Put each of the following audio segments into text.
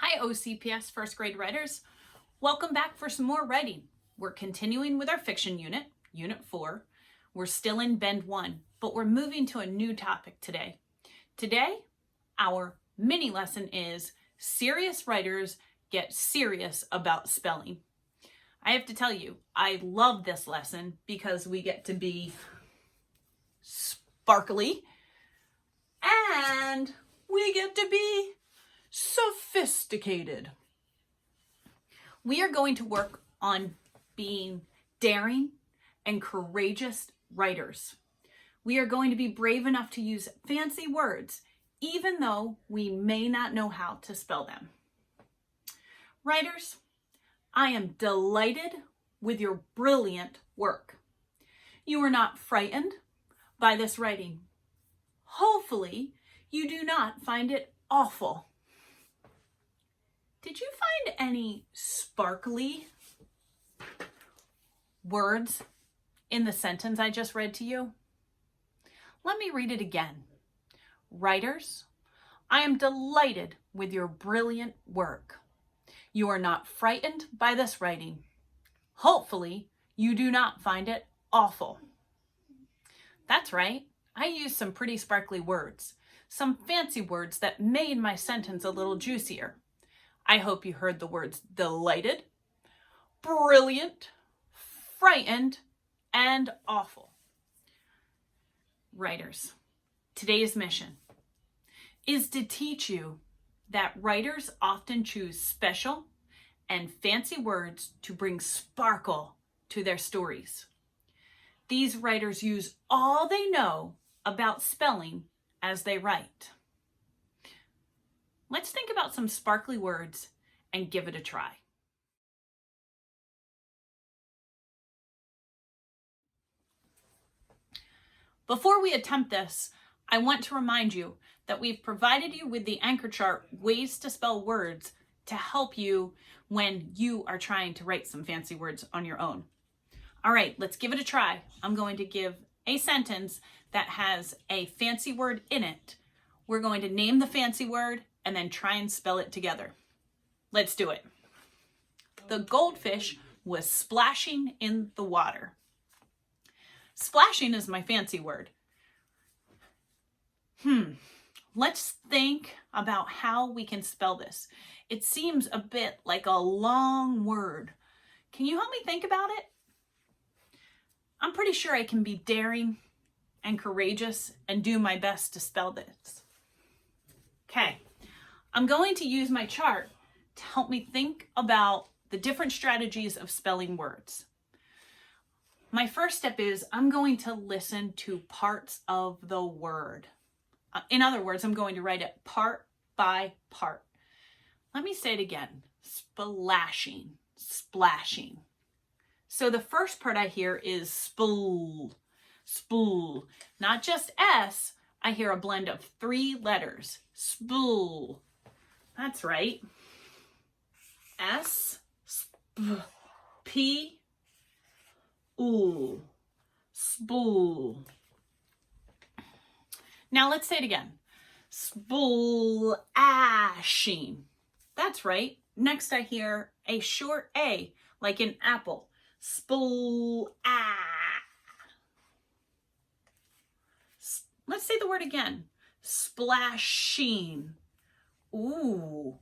Hi, OCPS first grade writers. Welcome back for some more writing. We're continuing with our fiction unit, Unit 4. We're still in Bend 1, but we're moving to a new topic today. Today, our mini lesson is Serious Writers Get Serious About Spelling. I have to tell you, I love this lesson because we get to be sparkly and we get to be sophisticated. We are going to work on being daring and courageous writers. We are going to be brave enough to use fancy words, even though we may not know how to spell them. Writers, I am delighted with your brilliant work. You are not frightened by this writing. Hopefully, you do not find it awful. Did you find any sparkly words in the sentence I just read to you? Let me read it again. Writers, I am delighted with your brilliant work. You are not frightened by this writing. Hopefully, you do not find it awful. That's right. I used some pretty sparkly words, some fancy words that made my sentence a little juicier. I hope you heard the words delighted, brilliant, frightened, and awful. Writers, today's mission is to teach you that writers often choose special and fancy words to bring sparkle to their stories. These writers use all they know about spelling as they write. Let's think about some sparkly words and give it a try. Before we attempt this, I want to remind you that we've provided you with the anchor chart ways to spell words to help you when you are trying to write some fancy words on your own. All right, let's give it a try. I'm going to give a sentence that has a fancy word in it. We're going to name the fancy word and then try and spell it together. Let's do it. The goldfish was splashing in the water. Splashing is my fancy word. Let's think about how we can spell this. It seems a bit like a long word. Can you help me think about it? I'm pretty sure I can be daring and courageous and do my best to spell this. Okay, I'm going to use my chart to help me think about the different strategies of spelling words. My first step is I'm going to listen to parts of the word. In other words, I'm going to write it part by part. Let me say it again. Splashing, splashing. So the first part I hear is spool, spool. Not just S, I hear a blend of 3 letters. Spool. That's right. S, sp, P, ool. Spool. Now let's say it again. Splashing. That's right. Next I hear a short A, like in apple. Splash. Let's say the word again. Splashing. Ooh.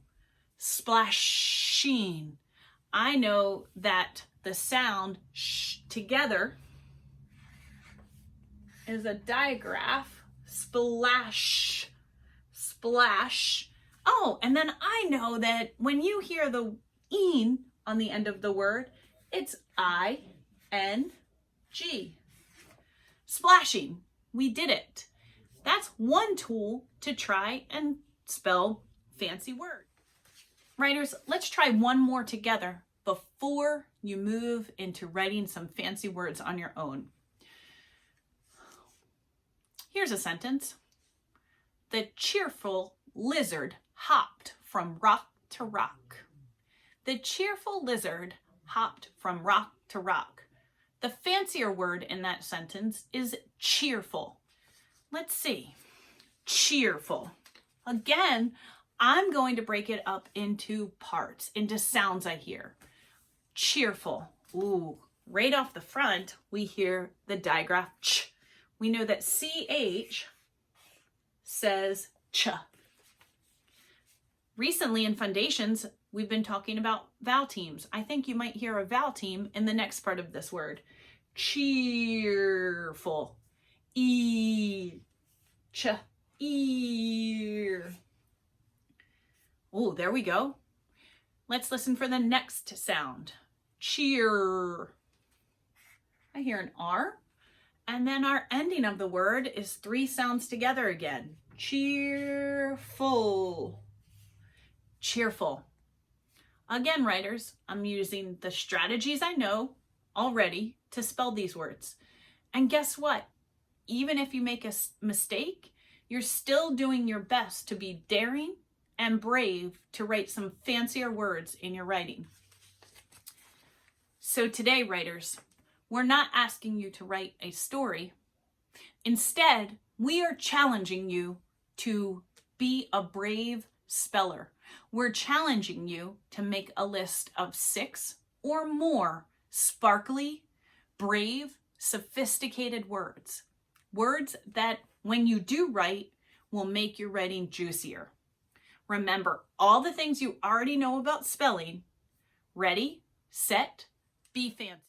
Splashing. I know that the sound sh together is a digraph. Splash, splash. Oh, and then I know that when you hear the "ing" on the end of the word, it's I-N-G. Splashing. We did it. That's one tool to try and spell fancy words. Writers, let's try one more together before you move into writing some fancy words on your own. Here's a sentence. The cheerful lizard hopped from rock to rock. The cheerful lizard hopped from rock to rock. The fancier word in that sentence is cheerful. Let's see. Cheerful. Again, I'm going to break it up into parts, into sounds I hear. Cheerful. Ooh, right off the front, we hear the digraph ch. We know that CH says ch. Recently in foundations, we've been talking about vowel teams. I think you might hear a vowel team in the next part of this word. Cheerful. E, ch, ear. Oh, there we go. Let's listen for the next sound. Cheer. I hear an R. And then our ending of the word is 3 sounds together again. Cheerful. Cheerful. Again, writers, I'm using the strategies I know already to spell these words. And guess what? Even if you make a mistake, you're still doing your best to be daring and brave to write some fancier words in your writing. So today, writers, we're not asking you to write a story. Instead, we are challenging you to be a brave speller. We're challenging you to make a list of 6 or more sparkly, brave, sophisticated words. Words that, when you do write, will make your writing juicier. Remember all the things you already know about spelling. Ready, set, be fancy.